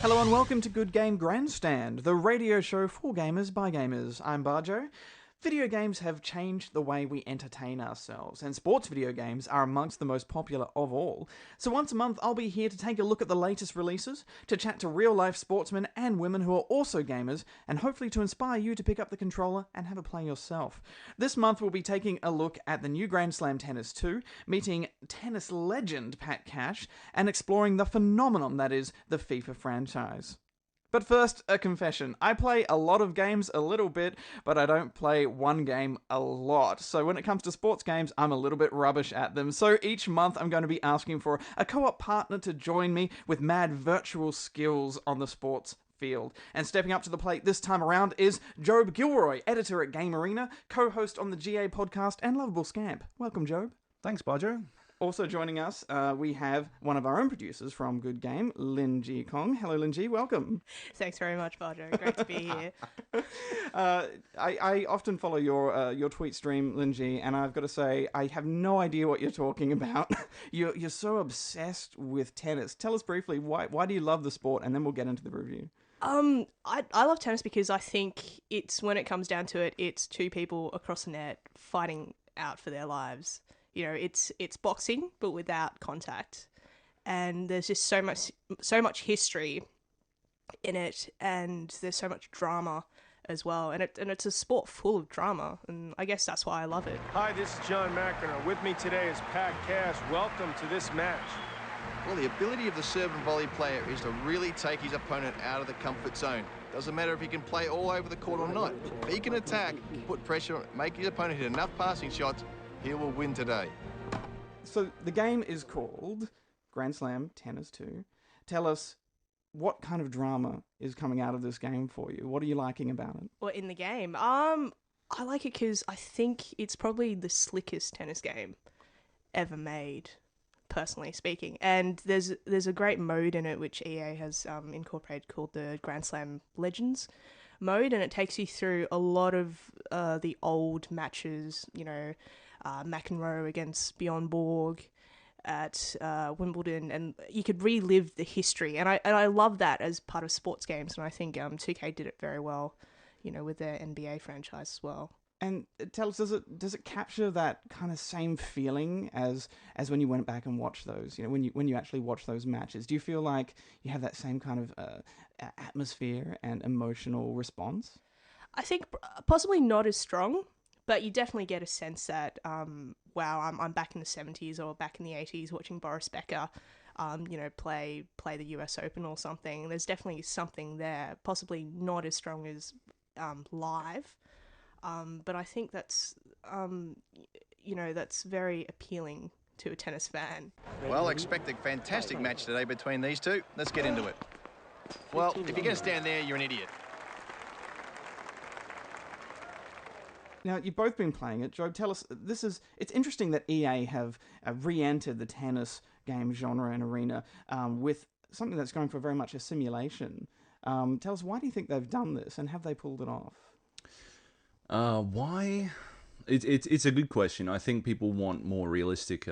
Hello and welcome to Good Game Grandstand, the radio show for gamers by gamers. I'm Barjo. Video games have changed the way we entertain ourselves, and sports video games are amongst the most popular of all. So once a month, I'll be here to take a look at the latest releases, to chat to real-life sportsmen and women who are also gamers, and hopefully to inspire you to pick up the controller and have a play yourself. This month, we'll be taking a look at the new Grand Slam Tennis 2, meeting tennis legend Pat Cash, and exploring the phenomenon that is the FIFA franchise. But first, a confession. I play a lot of games a little bit, but I don't play one game a lot. So when it comes to sports games, I'm a little bit rubbish at them. So each month I'm going to be asking for a co-op partner to join me with mad virtual skills on the sports field. And stepping up to the plate this time around is Joab Gilroy, editor at Game Arena, co-host on the GA podcast, and lovable scamp. Welcome, Joab. Thanks, Barjo. Also joining us, we have one of our own producers from Good Game, Lin Ji Kong. Hello, Lin Ji. Welcome. Thanks very much, Barjo. Great to be here. I often follow your tweet stream, Lin Ji, and I've got to say, I have no idea what you're talking about. You're so obsessed with tennis. Tell us briefly, why do you love the sport, and then we'll get into the review. I love tennis because I think it's, when it comes down to it, it's two people across the net fighting out for their lives. You know, it's boxing, but without contact. And there's just so much history in it, and there's so much drama as well. And it's a sport full of drama, and I guess that's why I love it. Hi, this is John McEnroe. With me today is Pat Cash. Welcome to this match. Well, the ability of the serve and volley player is to really take his opponent out of the comfort zone. Doesn't matter if he can play all over the court or not. If he can attack, put pressure, make his opponent hit enough passing shots, he will win today. So the game is called Grand Slam Tennis 2. Tell us what kind of drama is coming out of this game for you. What are you liking about it? Well, in the game, I like it because I think it's probably the slickest tennis game ever made, personally speaking. And there's a great mode in it which EA has incorporated called the Grand Slam Legends mode, and it takes you through a lot of the old matches, you know, McEnroe against Bjorn Borg at Wimbledon, and you could relive the history, and I love that as part of sports games, and I think 2K did it very well, you know, with their NBA franchise as well. And tell us, does it capture that kind of same feeling as when you went back and watched those? You know, when you actually watch those matches, do you feel like you have that same kind of atmosphere and emotional response? I think possibly not as strong, but you definitely get a sense that, wow, I'm back in the 70s or back in the 80s watching Boris Becker, you know, play the US Open or something. There's definitely something there, possibly not as strong as live, but I think that's, you know, that's very appealing to a tennis fan. Well, expect a fantastic match today between these two. Let's get into it. Well, if you're going to stand there, you're an idiot. Now, you've both been playing it. Joab, tell us, it's interesting that EA have re-entered the tennis game genre and arena with something that's going for very much a simulation. Tell us, why do you think they've done this, and have they pulled it off? Why? It's a good question. I think people want more realistic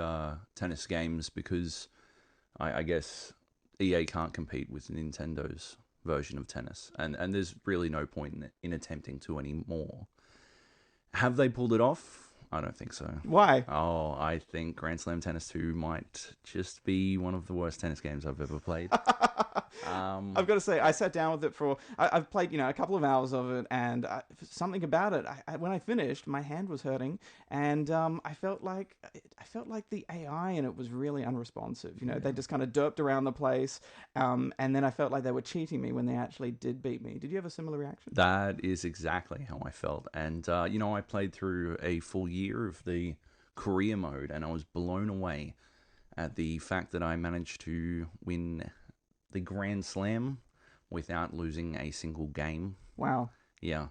tennis games because I guess EA can't compete with Nintendo's version of tennis, and there's really no point in attempting to anymore. Have they pulled it off? I don't think so. Why? Oh, I think Grand Slam Tennis 2 might just be one of the worst tennis games I've ever played. I've got to say, I sat down with it I've played, you know, a couple of hours of it, and something about it, when I finished, my hand was hurting, and I felt like the AI in it was really unresponsive. You know, they just kind of derped around the place, and then I felt like they were cheating me when they actually did beat me. Did you have a similar reaction? That is exactly how I felt. And, you know, I played through a full year of the career mode, and I was blown away at the fact that I managed to win the Grand Slam without losing a single game. Wow. Yeah.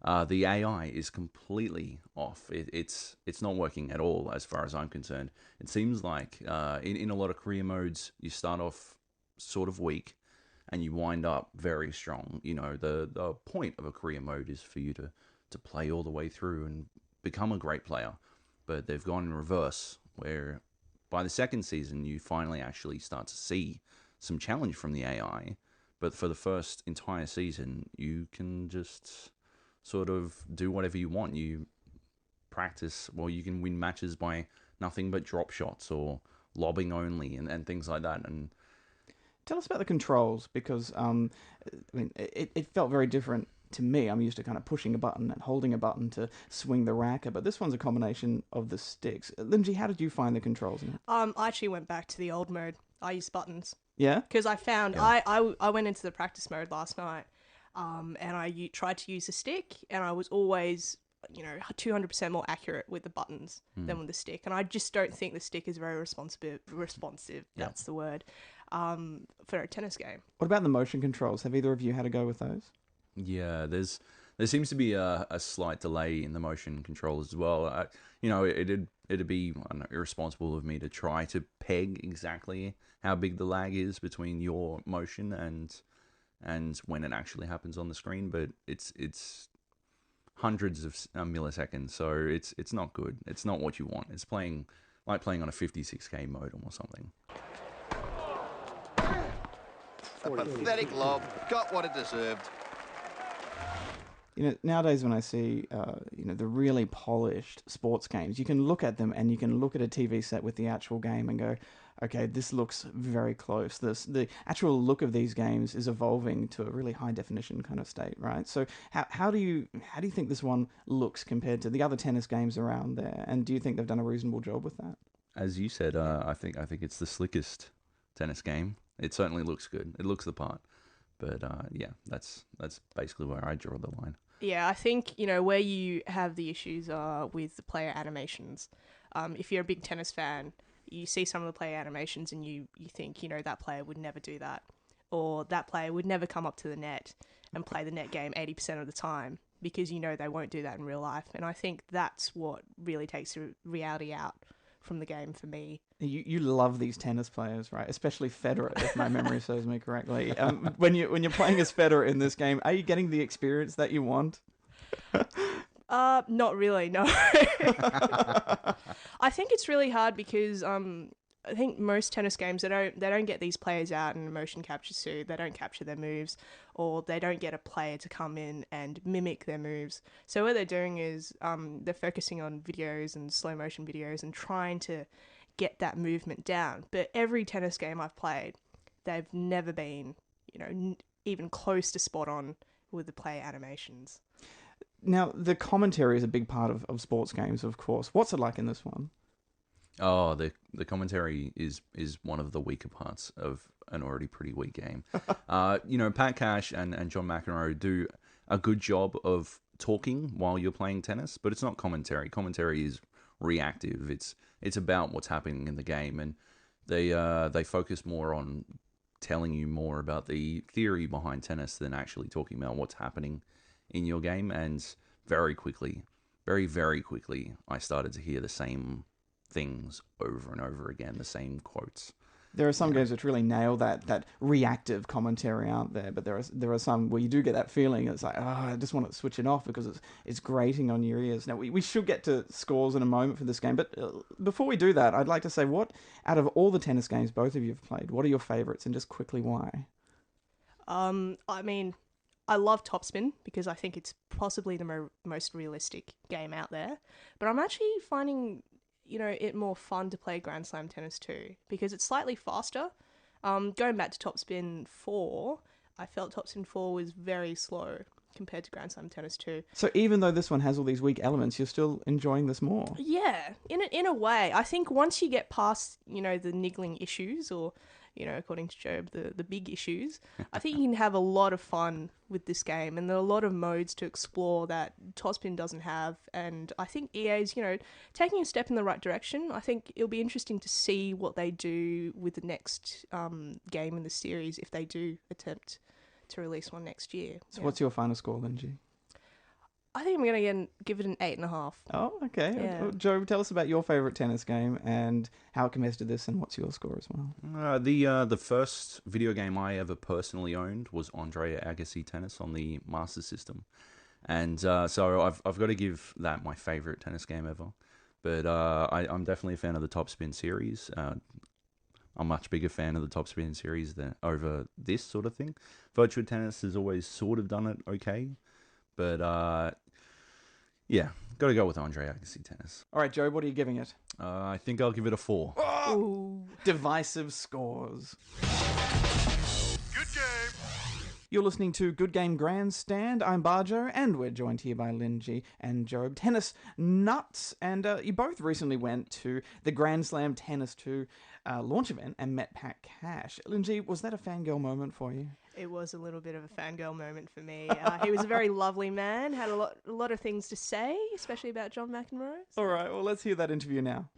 The AI is completely off. It's not working at all as far as I'm concerned. It seems like in a lot of career modes, you start off sort of weak and you wind up very strong. You know, the point of a career mode is for you to play all the way through and become a great player. But they've gone in reverse, where by the second season, you finally actually start to see some challenge from the AI, But for the first entire season, you can just sort of do whatever you want. You practice, well, you can win matches by nothing but drop shots or lobbing only and things like that. And Tell us about the controls, because it felt very different to me. I'm used to kind of pushing a button and holding a button to swing the racket, but this one's a combination of the sticks. Lindsay, how did you find the controls in it? I actually went back to the old mode. I used buttons. Yeah? Because I found Yeah. I went into the practice mode last night, and I tried to use the stick, and I was always 200% more accurate with the buttons than with the stick, and I just don't think the stick is very responsive. That's the word, for a tennis game. What about the motion controls? Have either of you had a go with those? yeah, there seems to be a slight delay in the motion control as well. It'd be, I don't know, irresponsible of me to try to peg exactly how big the lag is between your motion and when it actually happens on the screen, but it's hundreds of milliseconds, so it's not good. It's not what you want. It's playing on a 56K modem or something. A pathetic lob. Got what it deserved. Nowadays when I see, the really polished sports games, you can look at them and you can look at a TV set with the actual game and go, okay, this looks very close. The actual look of these games is evolving to a really high definition kind of state, right? So how do you think this one looks compared to the other tennis games around there? And do you think they've done a reasonable job with that? As you said, I think it's the slickest tennis game. It certainly looks good. It looks the part. But that's basically where I draw the line. Yeah, I think, where you have the issues are with the player animations. If you're a big tennis fan, you see some of the player animations and you think, that player would never do that. Or that player would never come up to the net and play the net game 80% of the time, because they won't do that in real life. And I think that's what really takes the reality out from the game for me. You love these tennis players, right? Especially Federer, if my memory serves me correctly. When you're playing as Federer in this game, are you getting the experience that you want? Not really, no. I think it's really hard because I think most tennis games they don't get these players out in a motion capture suit. They don't capture their moves, or they don't get a player to come in and mimic their moves. So what they're doing is they're focusing on videos and slow motion videos and trying to get that movement down. But every tennis game I've played, they've never been, even close to spot on with the player animations. Now, the commentary is a big part of sports games, of course. What's it like in this one? Oh, the commentary is one of the weaker parts of an already pretty weak game. Pat Cash and John McEnroe do a good job of talking while you're playing tennis, but it's not commentary. Commentary is reactive. It's about what's happening in the game, and they focus more on telling you more about the theory behind tennis than actually talking about what's happening in your game. And very quickly, very, very quickly, I started to hear the same things over and over again, the same quotes. There are some games which really nail that reactive commentary out there, but there are some where you do get that feeling. It's like, I just want to switch it off because it's grating on your ears. Now, we should get to scores in a moment for this game, but before we do that, I'd like to say, what, out of all the tennis games both of you have played, what are your favourites, and just quickly why? I love Topspin because I think it's possibly the most realistic game out there, but I'm actually finding it more fun to play Grand Slam tennis too, because it's slightly faster. Going back to Topspin 4, I felt Topspin 4 was very slow compared to Grand Slam tennis 2. So even though this one has all these weak elements, you're still enjoying this more? Yeah, in a way. I think once you get past, the niggling issues, or, according to Joab, the big issues, I think you can have a lot of fun with this game, and there are a lot of modes to explore that Topspin doesn't have, and I think EA's, taking a step in the right direction. I think it'll be interesting to see what they do with the next game in the series, if they do attempt to release one next year. So what's your final score, Lindsay? I think I'm going to give it an 8.5. Oh, okay. Yeah. Joe, tell us about your favourite tennis game and how it compares to this, and what's your score as well? The first video game I ever personally owned was Andre Agassi Tennis on the Master System, and so I've got to give that my favourite tennis game ever. But I'm definitely a fan of the Topspin series. a much bigger fan of the Top Spin series than over this sort of thing. Virtual Tennis has always sort of done it okay, but yeah, got to go with Andre Agassi Tennis. All right, Joe, what are you giving it? I think I'll give it a 4. Ooh. Divisive scores. Good game. You're listening to Good Game Grandstand. I'm Barjo, and we're joined here by Linji and Joab. Tennis nuts, and you both recently went to the Grand Slam Tennis 2 launch event and met Pat Cash. Linji, was that a fangirl moment for you? It was a little bit of a fangirl moment for me. He was a very lovely man, had a lot of things to say, especially about John McEnroe. All right, well, let's hear that interview now.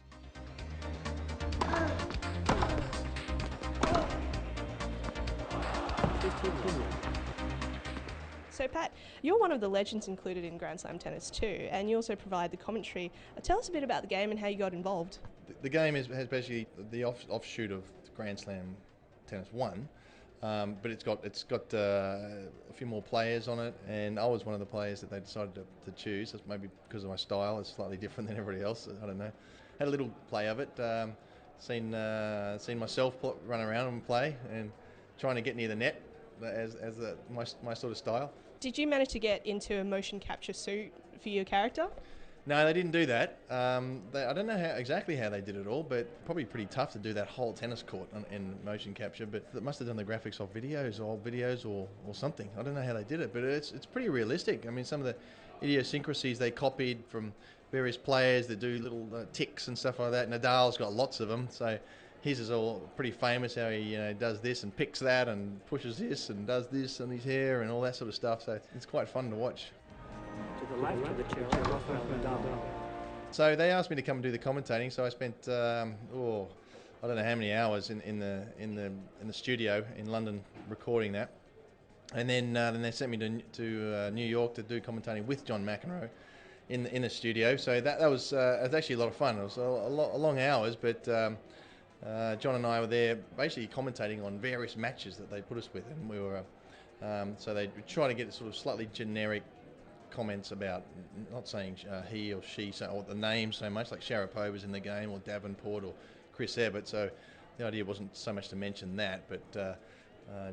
So, Pat, you're one of the legends included in Grand Slam Tennis 2, and you also provide the commentary. Tell us a bit about the game and how you got involved. The game has basically the offshoot of Grand Slam Tennis 1, but it's got a few more players on it, and I was one of the players that they decided to choose. That's maybe because of my style. It's slightly different than everybody else. I don't know. Had a little play of it. Seen myself run around and play, and trying to get near the net as my sort of style. Did you manage to get into a motion capture suit for your character? No, they didn't do that. I don't know exactly how they did it all, but probably pretty tough to do that whole tennis court in motion capture. But they must have done the graphics off videos or something. I don't know how they did it, but it's pretty realistic. I mean, some of the idiosyncrasies they copied from various players that do little ticks and stuff like that. Nadal's got lots of them, so his is all pretty famous, how he does this and picks that and pushes this and does this on his hair and all that sort of stuff. So it's quite fun to watch. To the left of the chair, Rafael Nadal. So they asked me to come and do the commentating. So I spent I don't know how many hours in the studio in London recording that, and then they sent me to New York to do commentating with John McEnroe in the studio. So that was actually a lot of fun. It was a long hours, but John and I were there basically commentating on various matches that they put us with, and we were so they try to get sort of slightly generic comments about not saying he or she or the name so much, like Sharapova's in the game or Davenport or Chris Evert. So the idea wasn't so much to mention that, but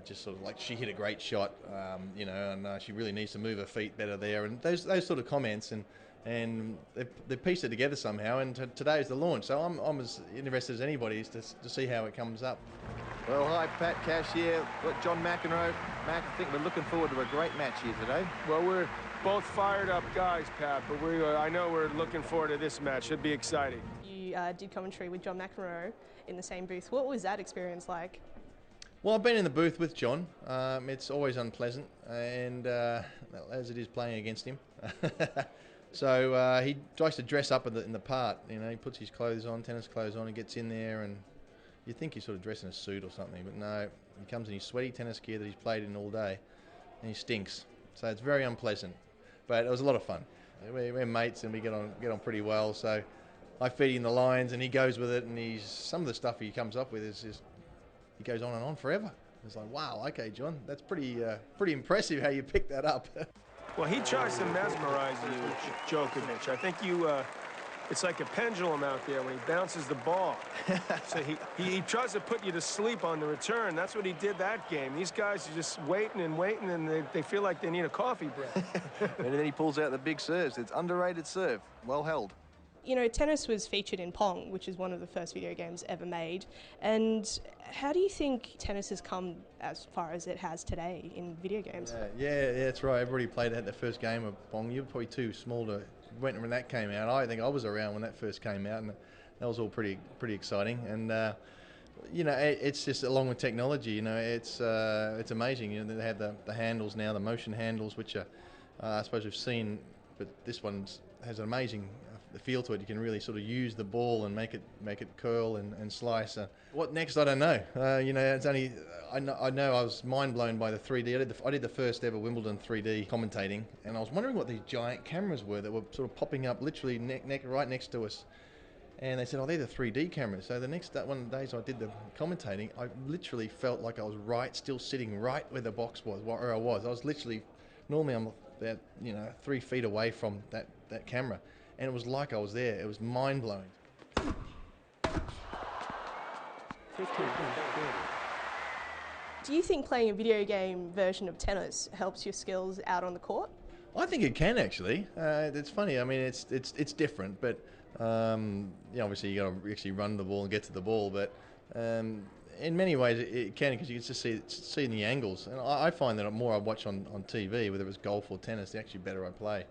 just sort of like she hit a great shot, and she really needs to move her feet better there, and those sort of comments, and they pieced it together somehow. And today is the launch, so I'm as interested as anybody to see how it comes up. Well, hi, Pat Cash here. Got John McEnroe. Mac, I think we're looking forward to a great match here today. Well, we're both fired up guys, Pat, but I know we're looking forward to this match. Should be exciting. You did commentary with John McEnroe in the same booth. What was that experience like? Well, I've been in the booth with John. It's always unpleasant, and as it is playing against him. So he tries to dress up in the part. He puts his clothes on, tennis clothes on, and gets in there, and you think he's sort of dressed in a suit or something, but no, he comes in his sweaty tennis gear that he's played in all day, and he stinks. So it's very unpleasant, but it was a lot of fun. We're mates, and we get on pretty well. So I feed him the lines, and he goes with it, and some of the stuff he comes up with is just, he goes on and on forever. It's like, wow, okay, John, that's pretty impressive how you picked that up. Well, he tries to mesmerize you, Djokovic. I think it's like a pendulum out there when he bounces the ball. So he tries to put you to sleep on the return. That's what he did that game. These guys are just waiting, and they feel like they need a coffee break. And then he pulls out the big serves. It's underrated serve. Well held. Tennis was featured in Pong, which is one of the first video games ever made. And how do you think tennis has come as far as it has today in video games? Yeah, that's right. Everybody played at the first game of Pong. You were probably too small to when that came out. I think I was around when that first came out, and that was all pretty exciting. And it's just along with technology. It's amazing. They have the handles now, the motion handles, which are I suppose we've seen, but this one has an amazing the feel to it. You can really sort of use the ball and make it curl and slice. What next? I don't know. It's only I know I was mind blown by the 3D. I did the first ever Wimbledon 3D commentating, and I was wondering what these giant cameras were that were sort of popping up literally right next to us. And they said, oh, they're the 3D cameras. So one of the days I did the commentating, I literally felt like I was still sitting right where the box was, where I was. I was literally, normally I'm about 3 feet away from that camera. And it was like I was there. It was mind-blowing. 15 points. Do you think playing a video game version of tennis helps your skills out on the court? I think it can actually. It's funny. I mean, it's different, but obviously you got to actually run the ball and get to the ball. But in many ways it can, because you can just see the angles. And I find that the more I watch on TV, whether it's golf or tennis, the actually better I play.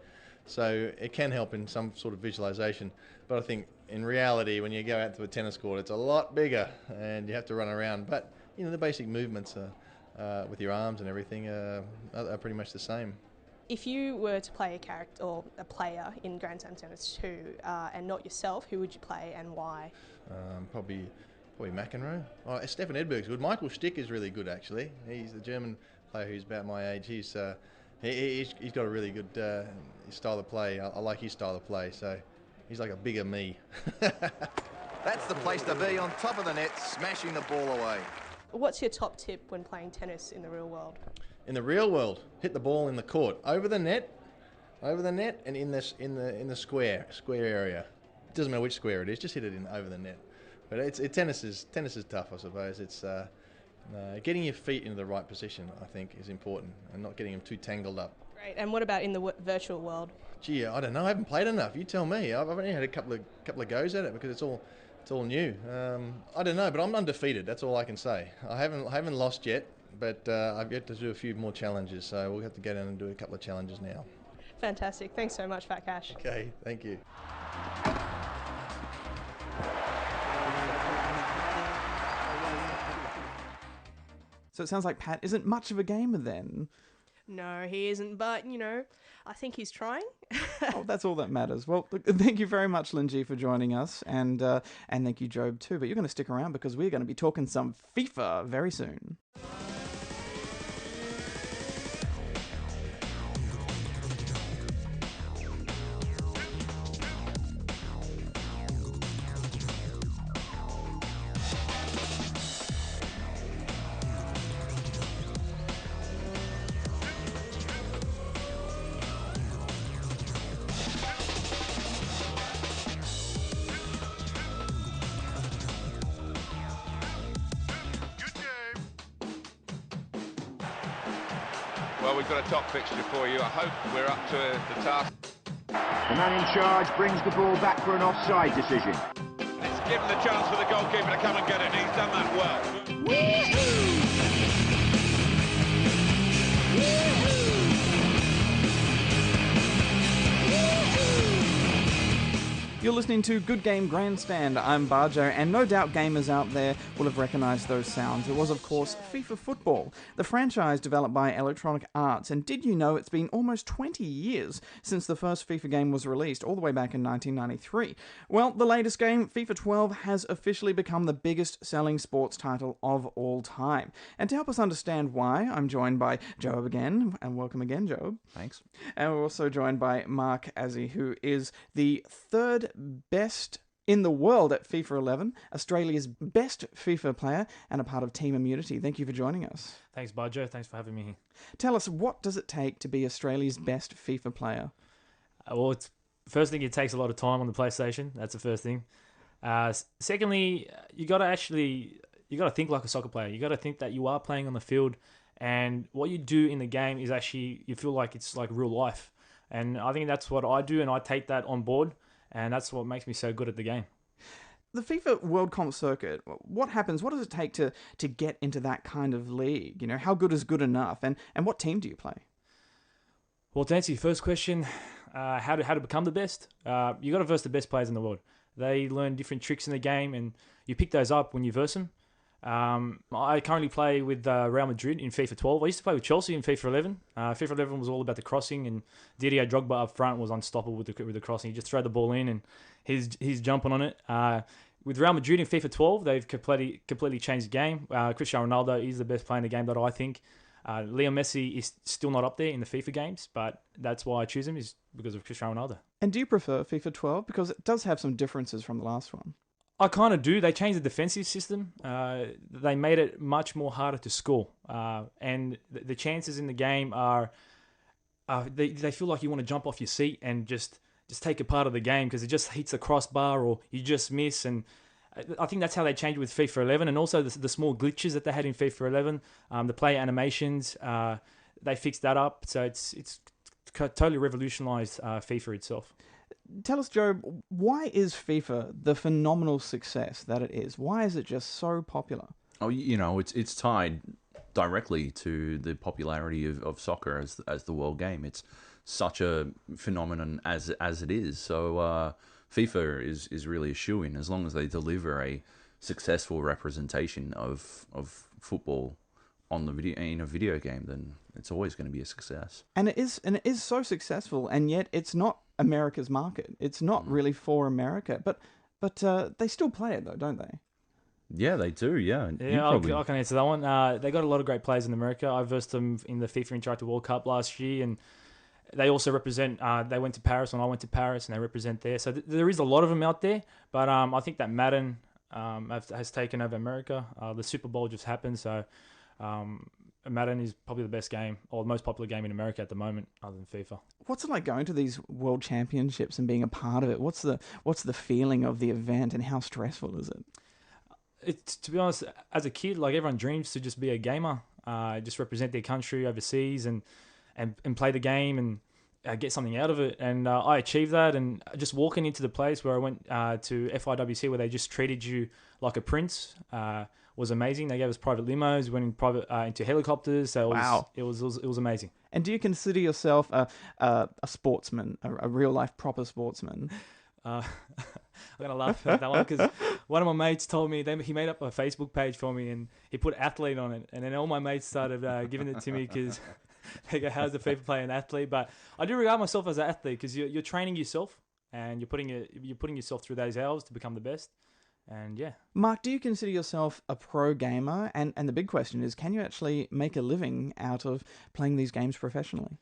So it can help in some sort of visualization. But I think in reality, when you go out to a tennis court, it's a lot bigger and you have to run around. But the basic movements with your arms and everything are pretty much the same. If you were to play a character or a player in Grandstand Tennis 2 and not yourself, who would you play and why? Probably McEnroe. Stefan Edberg's good. Michael Stick is really good, actually. He's the German player who's about my age. He's got a really good style of play. I like his style of play, so he's like a bigger me. That's the place to be, on top of the net, smashing the ball away. What's your top tip when playing tennis in the real world? In the real world, hit the ball in the court, over the net, and in the square area. It doesn't matter which square it is, just hit it over the net. But tennis is tough, I suppose. It's getting your feet into the right position, I think, is important, and not getting them too tangled up. Great. And what about in the virtual world? Gee, I don't know. I haven't played enough. You tell me. I've only had a couple of goes at it because it's all new. I don't know, but I'm undefeated. That's all I can say. I haven't lost yet, but I've yet to do a few more challenges. So we'll have to go down and do a couple of challenges now. Fantastic. Thanks so much, Fat Cash. Okay, thank you. So it sounds like Pat isn't much of a gamer then. No, he isn't, but, I think he's trying. Oh, that's all that matters. Well, look, thank you very much, Linji, for joining us, and thank you, Joab, too. But you're going to stick around because we're going to be talking some FIFA very soon. Well, we've got a top fixture for you. I hope we're up to the task. The man in charge brings the ball back for an offside decision. It's given the chance for the goalkeeper to come and get it. He's done that well. You're listening to Good Game Grandstand. I'm Barjo, and no doubt gamers out there will have recognised those sounds. It was, of course, Fifa Football, the franchise developed by Electronic Arts. And did you know it's been almost 20 years since the first FIFA game was released, all the way back in 1993? Well, the latest game, FIFA 12, has officially become the biggest selling sports title of all time. And to help us understand why, I'm joined by Joab again, and welcome again, Joab. Thanks. And we're also joined by Mark Azzi, who is the third best in the world at FIFA 11, Australia's best FIFA player, and a part of Team Immunity. Thank you for joining us. Thanks, Barjo. Thanks for having me here. Tell us, what does it take to be Australia's best FIFA player? Well, first thing, it takes a lot of time on the PlayStation. That's the first thing. Secondly, you got to think like a soccer player. You got to think that you are playing on the field, and what you do in the game is actually, you feel like it's like real life. And I think that's what I do, and I take that on board. And that's what makes me so good at the game. The FIFA World Comp circuit, what happens? What does it take to get into that kind of league? How good is good enough? And what team do you play? Well, to answer your first question, how to become the best, you got to verse the best players in the world. They learn different tricks in the game, and you pick those up when you verse them. I currently play with Real Madrid in FIFA 12. I used to play with Chelsea in FIFA 11. FIFA 11 was all about the crossing, and Didier Drogba up front was unstoppable with the crossing. You just throw the ball in, and he's jumping on it. With Real Madrid in FIFA 12, they've completely changed the game. Cristiano Ronaldo is the best player in the game that I think. Leo Messi is still not up there in the FIFA games, but that's why I choose him, is because of Cristiano Ronaldo. And do you prefer FIFA 12? Because it does have some differences from the last one. I kind of do. They changed the defensive system. They made it much more harder to score. And the chances in the game are, they feel like you want to jump off your seat and just take a part of the game because it just hits the crossbar or you just miss. And I think that's how they changed with FIFA 11, and also the small glitches that they had in FIFA 11, the player animations, they fixed that up. So it's totally revolutionized FIFA itself. Tell us, Joab, why is FIFA the phenomenal success that it is? Why is it just so popular? Oh, it's tied directly to the popularity of soccer as the world game. It's such a phenomenon as it is. So FIFA is really a shoo-in as long as they deliver a successful representation of football on the video game, then it's always going to be a success. And it is so successful, and yet it's not America's market. It's not really for America, but they still play it though, don't they? Yeah, they do. Yeah, I can answer that one. They got a lot of great players in America. I versed them in the FIFA Interactive World Cup last year, and they also represent. They went to Paris, and I went to Paris, and they represent there. So there is a lot of them out there. But I think that Madden has taken over America. The Super Bowl just happened, so Madden is probably the best game or the most popular game in America at the moment, other than FIFA. What's it like going to these world championships and being a part of it? What's the feeling of the event, and how stressful is it? It's, to be honest, as a kid, like everyone dreams to just be a gamer, just represent their country overseas and play the game and get something out of it. And I achieved that. And just walking into the place where I went to FIWC, where they just treated you like a prince, was amazing. They gave us private limos, went in private into helicopters. So it was amazing. And do you consider yourself a sportsman, a real life proper sportsman? I'm going to laugh at that one because one of my mates told me, he made up a Facebook page for me and he put athlete on it. And then all my mates started giving it to me because they go, how's the FIFA player an athlete? But I do regard myself as an athlete because you're training yourself and you're putting yourself through those hours to become the best. And yeah. Mark, do you consider yourself a pro gamer? And the big question is, can you actually make a living out of playing these games professionally?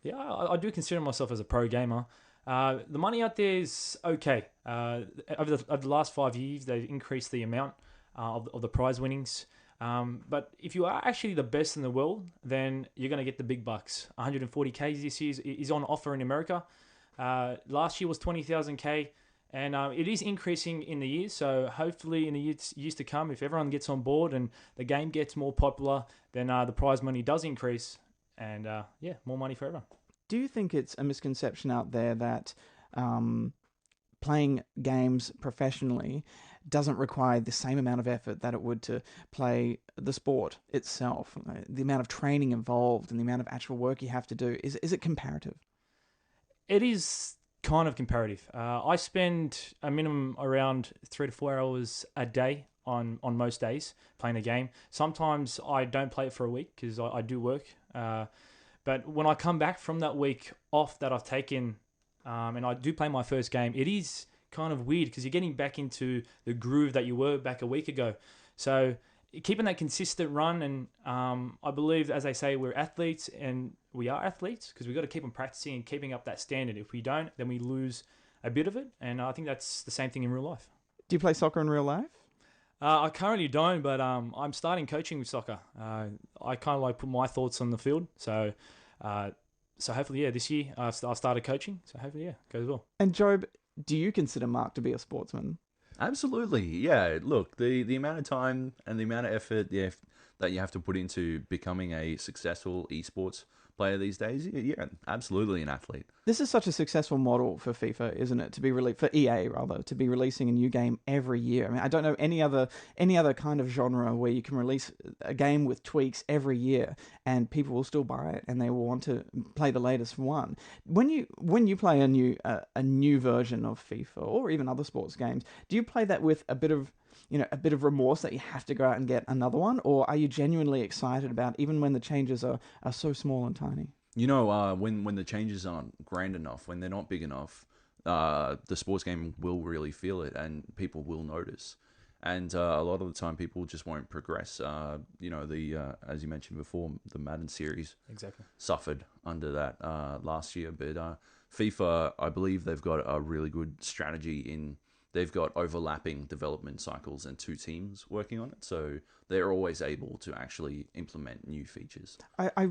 Yeah, I do consider myself as a pro gamer. The money out there is okay. Over the last 5 years, they've increased the amount of the prize winnings. But if you are actually the best in the world, then you're going to get the big bucks. 140K this year is on offer in America. Last year was 20,000K. And it is increasing in the years, so hopefully in the years to come, if everyone gets on board and the game gets more popular, then the prize money does increase, and more money for everyone. Do you think it's a misconception out there that playing games professionally doesn't require the same amount of effort that it would to play the sport itself? The amount of training involved and the amount of actual work you have to do, is it comparative? It is kind of comparative. I spend a minimum around 3 to 4 hours a day on most days playing the game. Sometimes I don't play it for a week because I do work. But when I come back from that week off that I've taken and I do play my first game, it is kind of weird because you're getting back into the groove that you were back a week ago. So keeping that consistent run, and I believe, as they say, we're athletes, and we are athletes because we've got to keep on practicing and keeping up that standard. If we don't, then we lose a bit of it, and I think that's the same thing in real life. Do you play soccer in real life? I currently don't, but I'm starting coaching with soccer. I kind of like put my thoughts on the field, so hopefully, this year I've started coaching, so hopefully, it goes well. And Joab, do you consider Mark to be a sportsman? Absolutely, yeah. Look, the amount of time and the amount of effort that you have to put into becoming a successful esports player these days, yeah, absolutely an athlete. This is such a successful model for FIFA, isn't it? For EA rather, to be releasing a new game every year. I mean, I don't know any other kind of genre where you can release a game with tweaks every year and people will still buy it and they will want to play the latest one. When you play a new version of FIFA or even other sports games, do you play that with a bit of remorse that you have to go out and get another one, or are you genuinely excited about even when the changes are so small and tiny? When the changes aren't grand enough, when they're not big enough, the sports game will really feel it and people will notice. And a lot of the time people just won't progress. As you mentioned before, the Madden series exactly suffered under that last year. But FIFA, I believe they've got a really good strategy in. They've got overlapping development cycles and 2 teams working on it, so they're always able to actually implement new features. I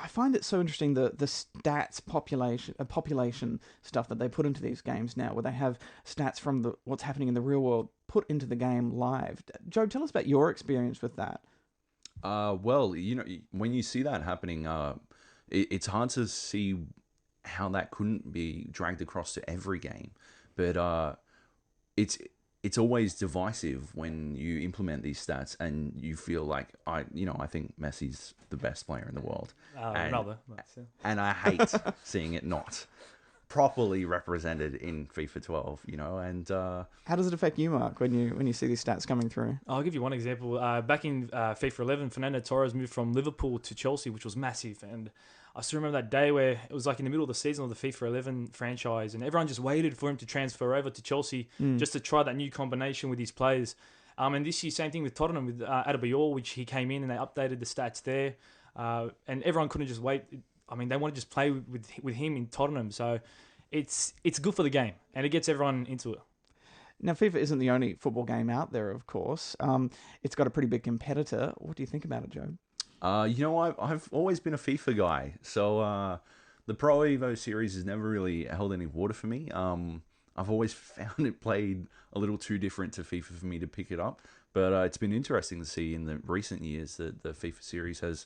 find it so interesting the stats population stuff that they put into these games now, where they have stats from what's happening in the real world put into the game live. Joe, tell us about your experience with that. Well, when you see that happening, it's hard to see how that couldn't be dragged across to every game. But it's always divisive when you implement these stats and you feel like I think Messi's the best player in the world. And I hate seeing it not properly represented in FIFA 12, and how does it affect you, Mark, when you see these stats coming through? I'll give you one example. Back in FIFA 11, Fernando Torres moved from Liverpool to Chelsea, which was massive, and I still remember that day where it was like in the middle of the season of the FIFA 11 franchise, and everyone just waited for him to transfer over to Chelsea just to try that new combination with his players. And this year, same thing with Tottenham with Adebayor, which he came in and they updated the stats there, and everyone couldn't just wait. I mean, they want to just play with him in Tottenham, so it's good for the game and it gets everyone into it. Now, FIFA isn't the only football game out there, of course. It's got a pretty big competitor. What do you think about it, Joe? I've always been a FIFA guy, so the Pro Evo series has never really held any water for me. I've always found it played a little too different to FIFA for me to pick it up, but it's been interesting to see in the recent years that the FIFA series has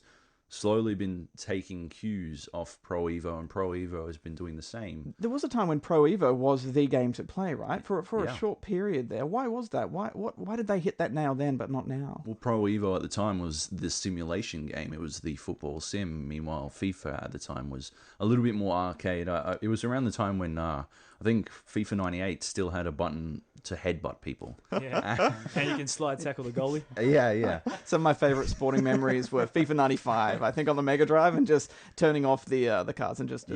slowly been taking cues off Pro Evo, and Pro Evo has been doing the same. There was a time when Pro Evo was the game to play, right? For Yeah. a short period there. Why was that? Why did they hit that nail then, but not now? Well, Pro Evo at the time was the simulation game. It was the football sim. Meanwhile, FIFA at the time was a little bit more arcade. It was around the time when I think FIFA 98 still had a button to headbutt people. Yeah, and you can slide tackle the goalie. Yeah. Some of my favourite sporting memories were FIFA 95, I think on the Mega Drive, and just turning off the cards and just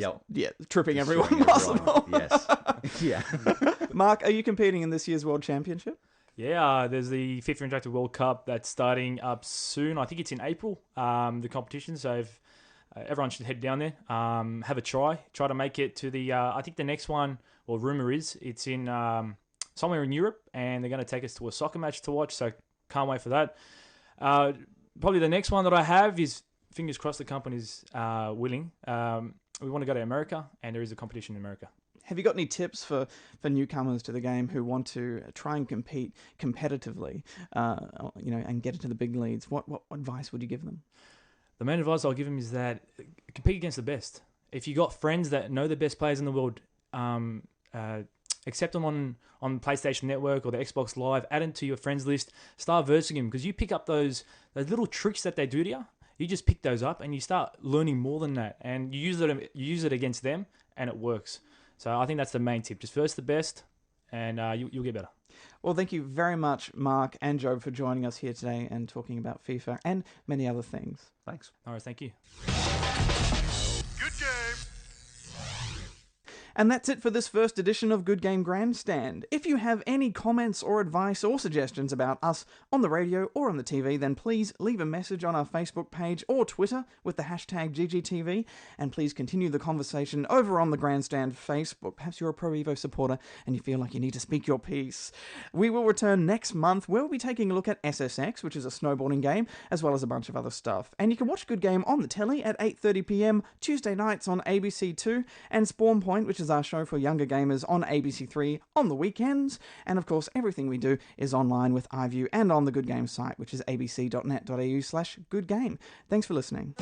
tripping everyone possible. Yes. Yeah. Mark, are you competing in this year's World Championship? Yeah, there's the FIFA Interactive World Cup that's starting up soon. I think it's in April, the competition. So if, everyone should head down there, have a try to make it to the, I think the next one, or rumour is, it's in somewhere in Europe, and they're going to take us to a soccer match to watch, so can't wait for that. Probably the next one that I have is, fingers crossed the company's willing, we want to go to America, and there is a competition in America. Have you got any tips for newcomers to the game who want to try and compete competitively, and get into the big leagues? What advice would you give them? The main advice I'll give them is that compete against the best. If you got friends that know the best players in the world, accept them on PlayStation Network or the Xbox Live, add them to your friends list, start versing them, because you pick up those little tricks that they do to you. You just pick those up and you start learning more than that, and you use it against them, and it works. So I think that's the main tip. Just verse the best, and you'll get better. Well, thank you very much, Mark and Joab, for joining us here today and talking about FIFA and many other things. Thanks. All right, thank you. Good game. And that's it for this first edition of Good Game Grandstand. If you have any comments or advice or suggestions about us on the radio or on the TV, then please leave a message on our Facebook page or Twitter with the hashtag GGTV, and please continue the conversation over on the Grandstand Facebook. Perhaps you're a Pro Evo supporter and you feel like you need to speak your piece. We will return next month, where we'll be taking a look at SSX, which is a snowboarding game, as well as a bunch of other stuff. And you can watch Good Game on the telly at 8:30pm Tuesday nights on ABC2, and Spawn Point, which is our show for younger gamers, on ABC3 on the weekends. And of course, everything we do is online with iView and on the Good Game site, which is abc.net.au/goodgame. Thanks for listening.